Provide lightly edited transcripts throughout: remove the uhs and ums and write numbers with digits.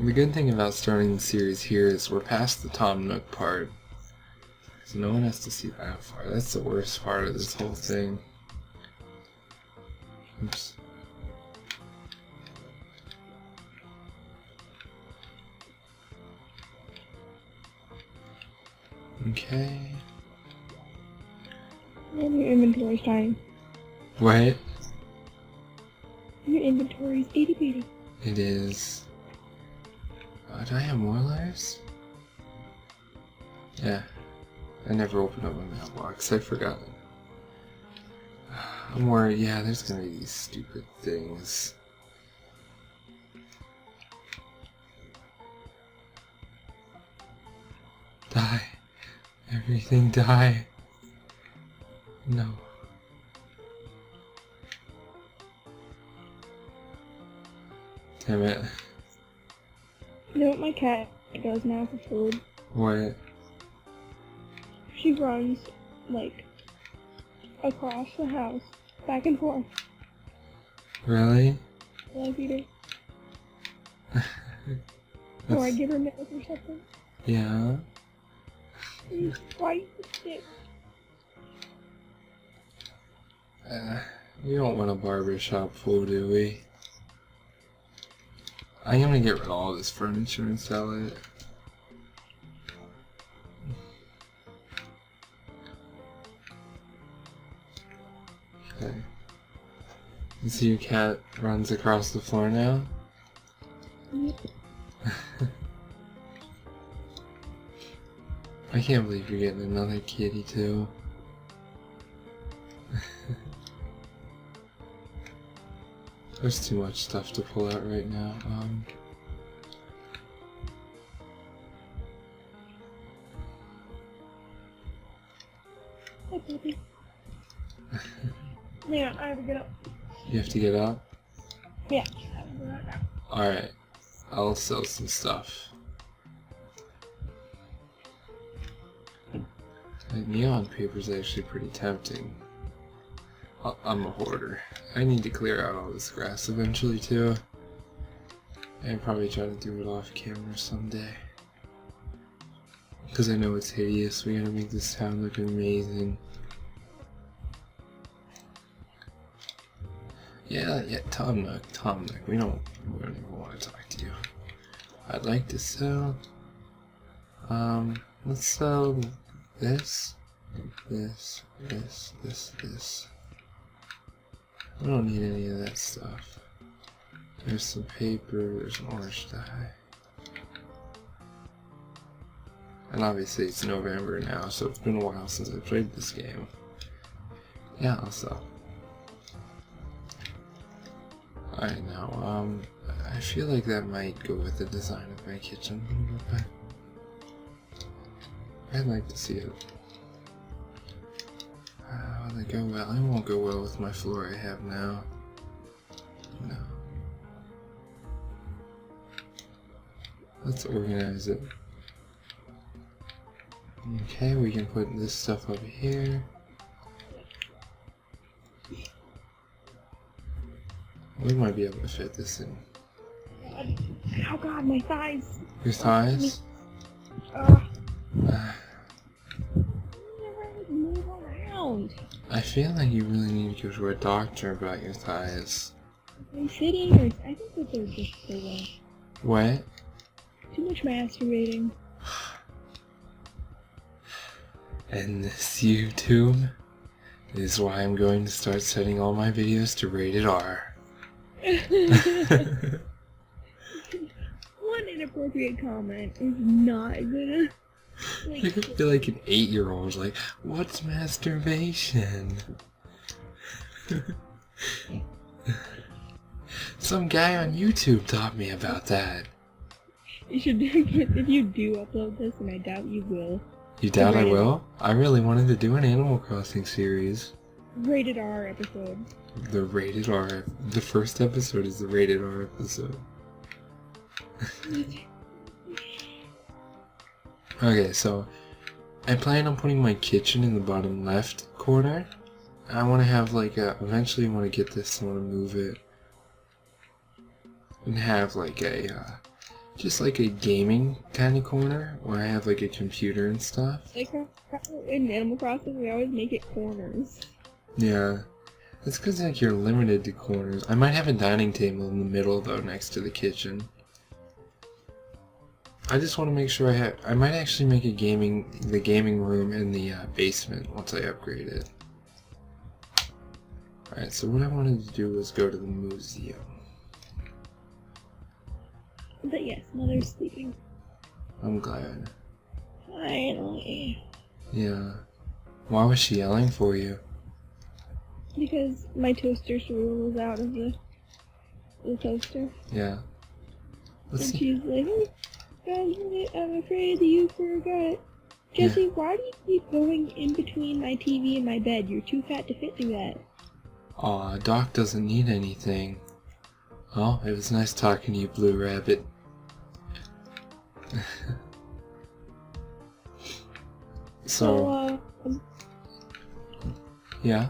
The good thing about starting the series here is we're past the Tom Nook part. So no one has to see that far. That's the worst part of this whole thing. Oops. Okay. And your inventory's tiny. What? Your inventory's itty bitty. It is. Do I have more lives? Yeah. I never opened up my mailbox. I forgot. I'm worried. Yeah, there's gonna be these stupid things. Die. Everything die. No. Damn it. You know what my cat does now for food? What? She runs, like, across the house, back and forth. Really? While I feed her. Or I give her milk or something. Yeah. She's quite sick. We don't want a barbershop full, do we? I'm gonna get rid of all this furniture and sell it. Okay. You see your cat runs across the floor now? Yep. I can't believe you're getting another kitty too. There's too much stuff to pull out right now. Hi, puppy. Yeah, I have to get up. You have to get up? Yeah, I have to go right now. Alright. I'll sell some stuff. That neon paper is actually pretty tempting. I'm a hoarder. I need to clear out all this grass eventually too. And probably try to do it off camera someday. Because I know it's hideous. We gotta make this town look amazing. Yeah, Tom Nook. We don't even want to talk to you. I'd like to sell. Let's sell this. I don't need any of that stuff. There's some paper, there's an orange dye. And obviously it's November now, so it's been a while since I played this game. Yeah, I'll sell. Alright, now, I feel like that might go with the design of my kitchen a little bit. I'd like to see it. Will it go well? It won't go well with my floor I have now. No. Let's organize it. Okay, we can put this stuff over here. We might be able to fit this in. Oh god, my thighs. Your thighs? Move around. I feel like you really need to go to a doctor about your thighs. Are they fitting or I think that they're just so well. What? Too much masturbating. And this YouTube is why I'm going to start setting all my videos to rated R. One inappropriate comment is not gonna. You're gonna be like an 8-year-old, like, what's masturbation? Some guy on YouTube taught me about that. You should, if you do upload this, and I doubt you will. You doubt I will? I really wanted to do an Animal Crossing series. Rated R episode. The rated R. The first episode is the rated R episode. Okay, so I plan on putting my kitchen in the bottom left corner. I want to have like a, eventually I want to get this, I want to move it and have like a Just like a gaming kind of corner where I have like a computer and stuff. Like in Animal Crossing, we always make it corners. Yeah. It's because like you're limited to corners. I might have a dining table in the middle though, next to the kitchen. I just want to make sure I might actually make the gaming room in the basement once I upgrade it. Alright, so what I wanted to do was go to the museum. But yes, Mother's sleeping. I'm glad. Finally. Yeah. Why was she yelling for you? Because my toaster stool was out of the toaster. Yeah. And she's like, oh, I'm afraid that you forgot. Jesse, why do you keep going in between my TV and my bed? You're too fat to fit through that. Aw, Doc doesn't need anything. Oh, it was nice talking to you, Blue Rabbit. So, yeah?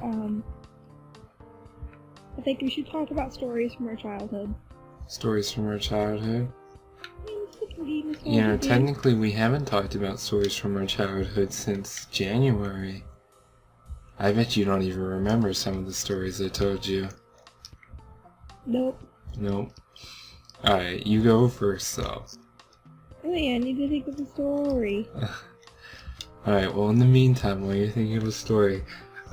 I think we should talk about stories from our childhood. Stories from our childhood? You know, technically we haven't talked about stories from our childhood since January. I bet you don't even remember some of the stories I told you. Nope. Nope. Alright, you go first though. Wait, I need to think of a story. Alright, well in the meantime, while you're thinking of a story,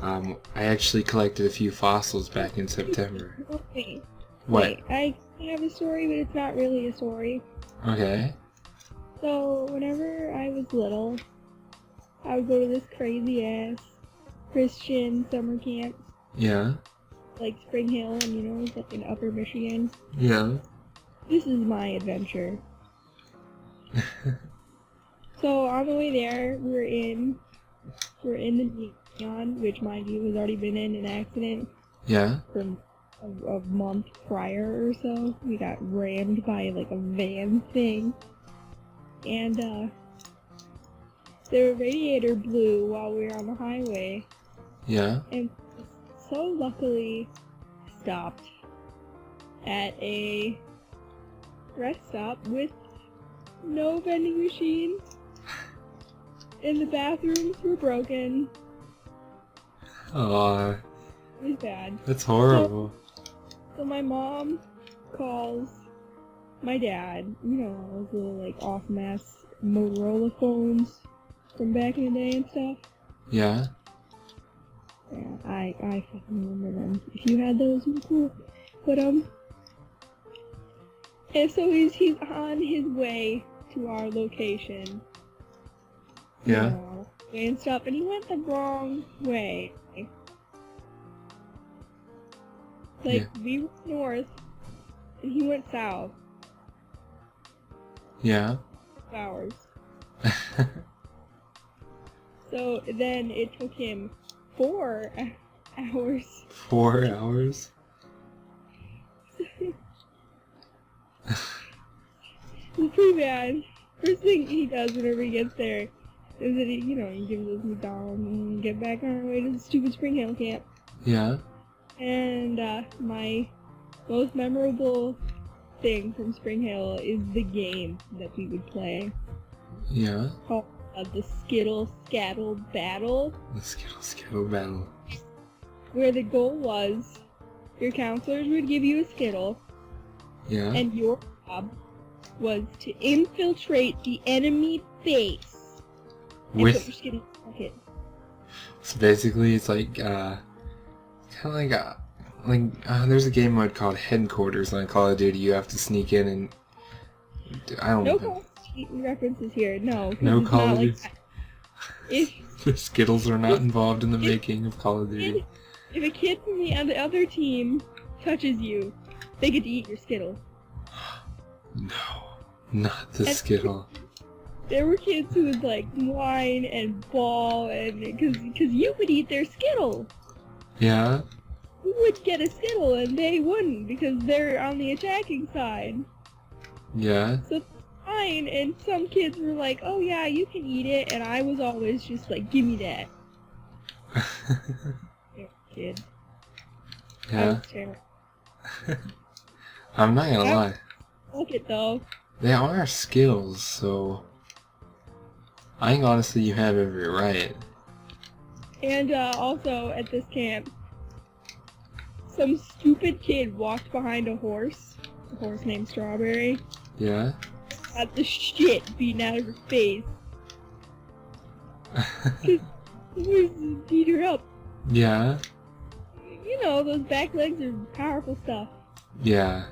I actually collected a few fossils back in September. Wait. What? Wait, I have a story, but it's not really a story. Okay. So, whenever I was little, I would go to this crazy-ass Christian summer camp. Yeah. Like Spring Hill, and you know, it's like in Upper Michigan. Yeah. This is my adventure. So, on the way there, we're in the Neon, which, mind you, has already been in an accident. Yeah. From a month prior or so. We got rammed by like a van thing. And the radiator blew while we were on the highway. Yeah. And so luckily stopped at a rest stop with no vending machine. And the bathrooms were broken. Aw. It was bad. That's horrible. So my mom calls my dad, you know, those little like awesome ass Motorola phones from back in the day and stuff. Yeah. Yeah, I fucking remember them. If you had those, it was cool. But and so he's on his way to our location. Yeah. You know, and stuff, and he went the wrong way. Like, we were north, and he went south. Yeah. Hours. So then it took him 4 hours. 4 hours? It's pretty bad. First thing he does whenever he gets there is that he gives us McDonald's and get back on our way to the stupid Spring Hill camp. Yeah. And my most memorable thing from Spring Hill is the game that we would play. Yeah. Called the Skittle Scattle Battle. The Skittle Scattle Battle. Where the goal was, your counselors would give you a Skittle. Yeah. And your job was to infiltrate the enemy base. And put your Skittle in your pocket. So basically it's like, kind of like, there's a game mode called Headquarters on Call of Duty. You have to sneak in and, I don't know. No Call of Duty references here, no. No Call of Duty. If the Skittles are not involved in the making of Call of Duty. If a kid from the other team touches you, they get to eat your Skittle. No, not the Skittle. There were kids who would like whine and bawl, and because you would eat their Skittle. Yeah. You would get a Skittle and they wouldn't because they're on the attacking side. Yeah. So it's fine, and some kids were like, "Oh yeah, you can eat it," and I was always just like, "Give me that." Kid. Yeah. I'm not gonna lie. Fuck it though. They are skills, so I think honestly you have every right. And also at this camp, some stupid kid walked behind a horse named Strawberry. Yeah? Got the shit beaten out of her face. The horse beat her up. Yeah? You know, those back legs are powerful stuff. Yeah.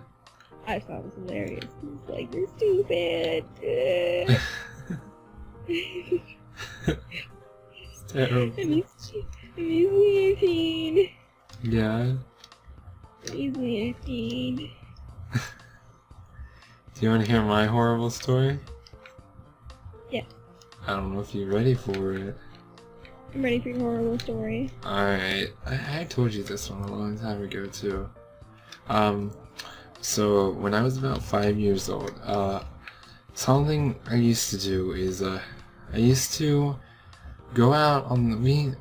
I just thought it was hilarious. It's like, you're stupid. It's terrible. I'm easily 18. Yeah? I'm easily 18. Do you want to hear my horrible story? Yeah. I don't know if you're ready for it. I'm ready for your horrible story. Alright, I told you this one a long time ago too. So when I was about 5 years old, something I used to do is, I used to go out on the,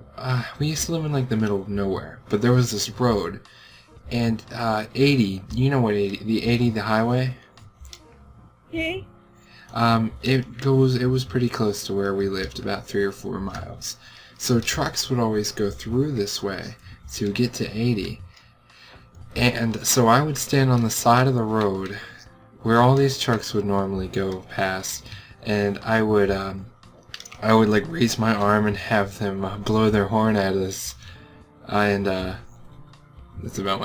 we used to live in like the middle of nowhere, but there was this road, and 80, you know what 80, the highway? Okay. It was pretty close to where we lived, about 3 or 4 miles. So trucks would always go through this way to get to 80. And so I would stand on the side of the road where all these trucks would normally go past, and I would like raise my arm and have them blow their horn at us. And that's about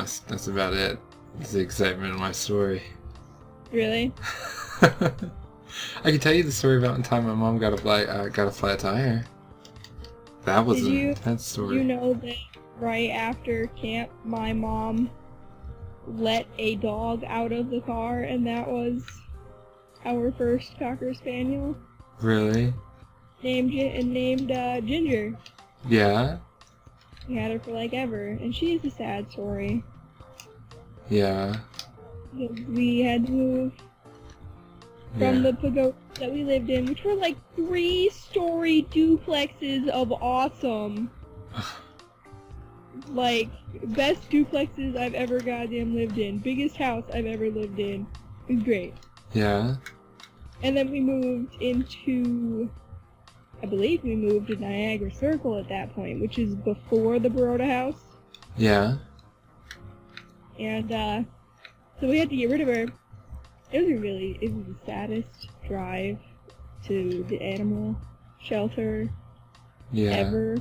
it. That's the excitement of my story. Really? I can tell you the story about the time my mom got a flat tire. That was an intense story. Did you know that right after camp, my mom let a dog out of the car, and that was our first Cocker Spaniel? Really? Named Ginger. Yeah? We had her for like ever, and she's a sad story. Yeah. We had to move from the pagoda that we lived in, which were like 3-story duplexes of awesome. Like, best duplexes I've ever goddamn lived in. Biggest house I've ever lived in. It was great. Yeah? And then we moved into, I believe we moved to Niagara Circle at that point, which is before the Baroda house. Yeah? And, so we had to get rid of her. It was the saddest drive to the animal shelter ever.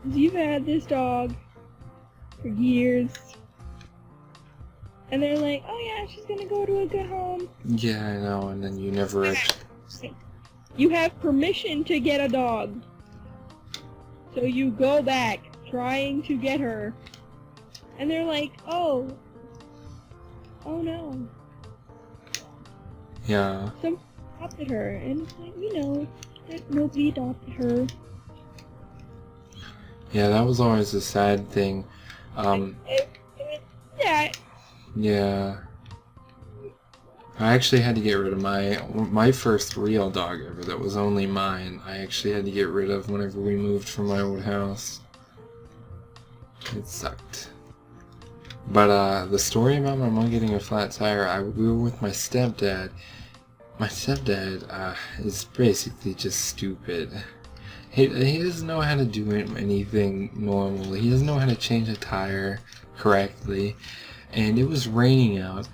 'Cause you've had this dog for years. And they're like, oh yeah, she's gonna go to a good home. Yeah, I know, and then you never actually... You have permission to get a dog. So you go back trying to get her. And they're like, oh no. Yeah. Someone adopted her, and it's like, nobody adopted her. Yeah, that was always a sad thing. Yeah. Yeah. I actually had to get rid of my first real dog ever that was only mine. I actually had to get rid of whenever we moved from my old house. It sucked. But the story about my mom getting a flat tire, we were with my stepdad. My stepdad is basically just stupid. He doesn't know how to do anything normal. He doesn't know how to change a tire correctly. And it was raining out.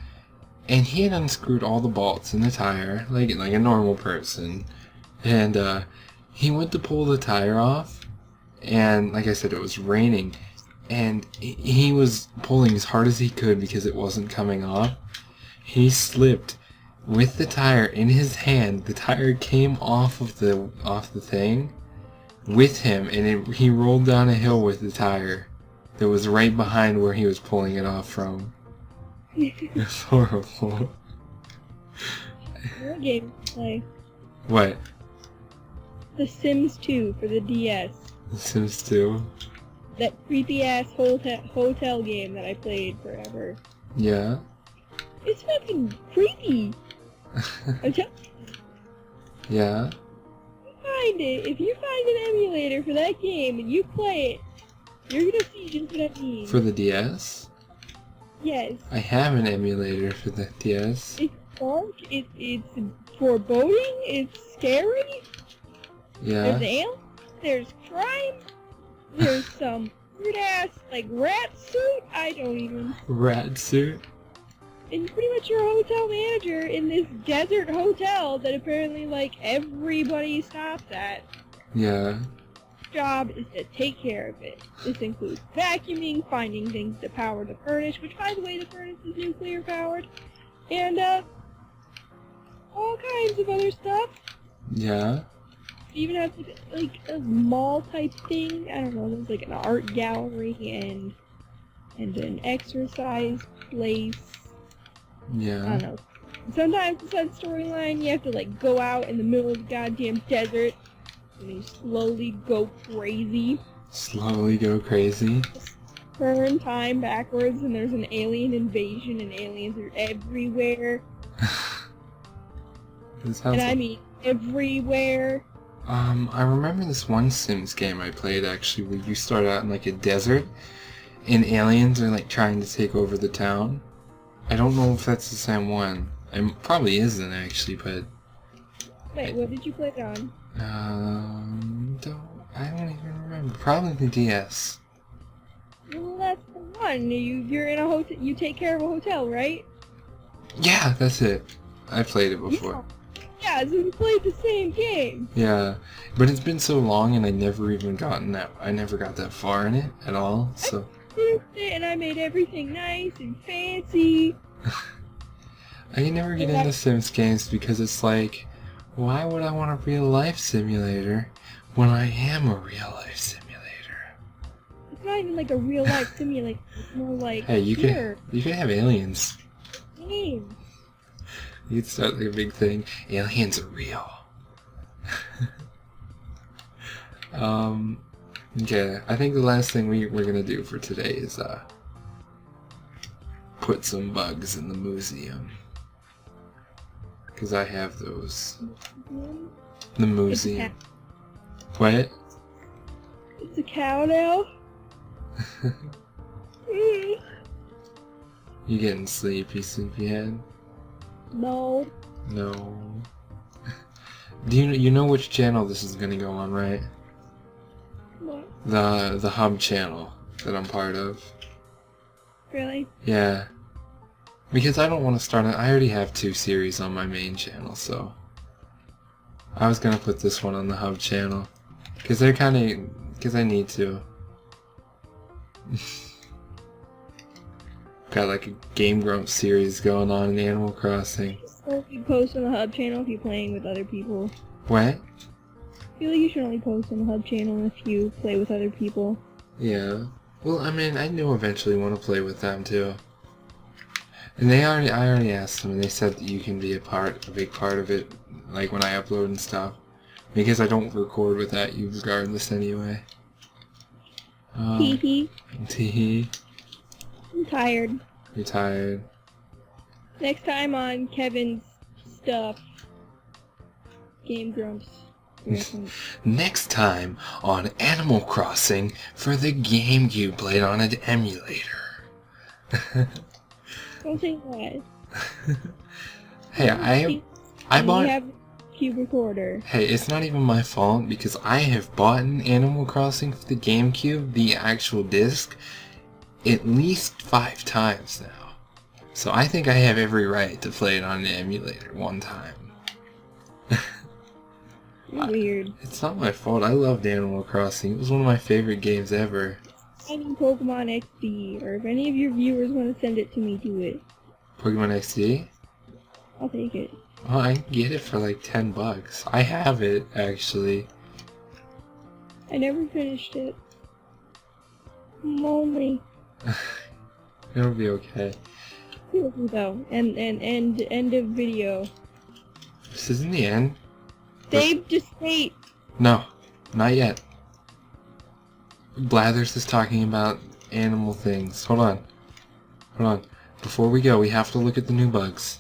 And he had unscrewed all the bolts in the tire, like a normal person. And he went to pull the tire off. And like I said, it was raining. And he was pulling as hard as he could because it wasn't coming off. He slipped with the tire in his hand. The tire came off the thing with him, and he rolled down a hill with the tire that was right behind where he was pulling it off from. It's horrible. What game did you play? What? The Sims 2 for the DS. The Sims 2? That creepy ass hotel game that I played forever. Yeah? It's fucking creepy. I'm telling you. Yeah? If you find an emulator for that game and you play it, you're gonna see just what I mean. For the DS? Yes. I have an emulator for the DS. dark. It's foreboding. It's scary. Yeah. There's aliens. There's crime. There's some weird ass like rat suit. I don't even. Rat suit? And pretty much you're a hotel manager in this desert hotel that apparently like everybody stops at. Yeah. Job is to take care of it. This includes vacuuming, finding things to power the furnace, which by the way the furnace is nuclear powered, and all kinds of other stuff. Yeah. Even have like a mall type thing. I don't know, there's like an art gallery and an exercise place. Yeah. I don't know. Sometimes it's that storyline you have to like go out in the middle of the goddamn desert and you slowly go crazy. Slowly go crazy. Turn time backwards and there's an alien invasion and aliens are everywhere. And I mean everywhere. I remember this one Sims game I played actually where you start out in like a desert and aliens are like trying to take over the town. I don't know if that's the same one. It probably isn't actually, but... Wait, what did you play it on? I don't even remember. Probably the DS. Well, that's the one. You're in a hotel. You take care of a hotel, right? Yeah, that's it. I played it before. Yeah, so we played the same game. Yeah, but it's been so long and I never even gotten that. I never got that far in it at all. So. And I made everything nice and fancy. I can never get into Sims games because it's like, why would I want a real life simulator when I am a real life simulator? It's not even like a real life simulator. It's more like hey, you could have aliens. Game. You could start like a big thing. Aliens are real. Okay, I think the last thing we're gonna do for today is put some bugs in the museum. Because I have those. The museum. What? It's a cow now. You getting sleepyhead? No. No. Do you know which channel this is gonna go on, right? What? The hub channel that I'm part of. Really? Yeah. Because I don't want to start it. I already have 2 series on my main channel, so I was gonna put this one on the hub channel because I need to. Got like a Game Grumps series going on in Animal Crossing. So you post on the hub channel if you're playing with other people. What? I feel like you should only post on the hub channel if you play with other people. Yeah. Well, I mean, I do eventually want to play with them too. And I already asked them, and they said that you can be a big part of it, like when I upload and stuff. Because I don't record without you regardless anyway. Tee-hee. Tee-hee. I'm tired. You're tired. Next time on Kevin's stuff. Game Grumps. Next time on Animal Crossing for the GameCube played on an emulator. Don't say that. Hey, I bought... You have a cube recorder. Hey, it's not even my fault because I have bought an Animal Crossing for the GameCube, the actual disc, at least 5 times now. So I think I have every right to play it on an emulator one time. You're weird. It's not my fault. I loved Animal Crossing. It was one of my favorite games ever. I need Pokemon XD, or if any of your viewers want to send it to me, do it. Pokemon XD? I'll take it. Oh, I can get it for like $10. I have it, actually. I never finished it. I'm lonely. It'll be okay. Though. End of video. This isn't the end. Save, just wait. No, not yet. Blathers is talking about animal things. Hold on. Hold on. Before we go, we have to look at the new bugs.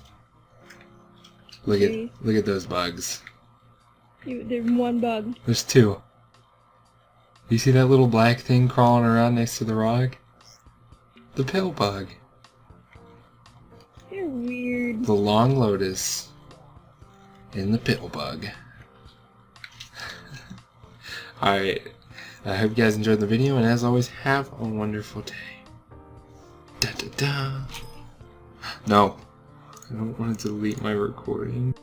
Look at those bugs. There's one bug. There's 2. You see that little black thing crawling around next to the rock? The pill bug. They're weird. The long lotus and the pittlebug. Alright, I hope you guys enjoyed the video, and as always, have a wonderful day. Da da da. No, I don't want to delete my recording.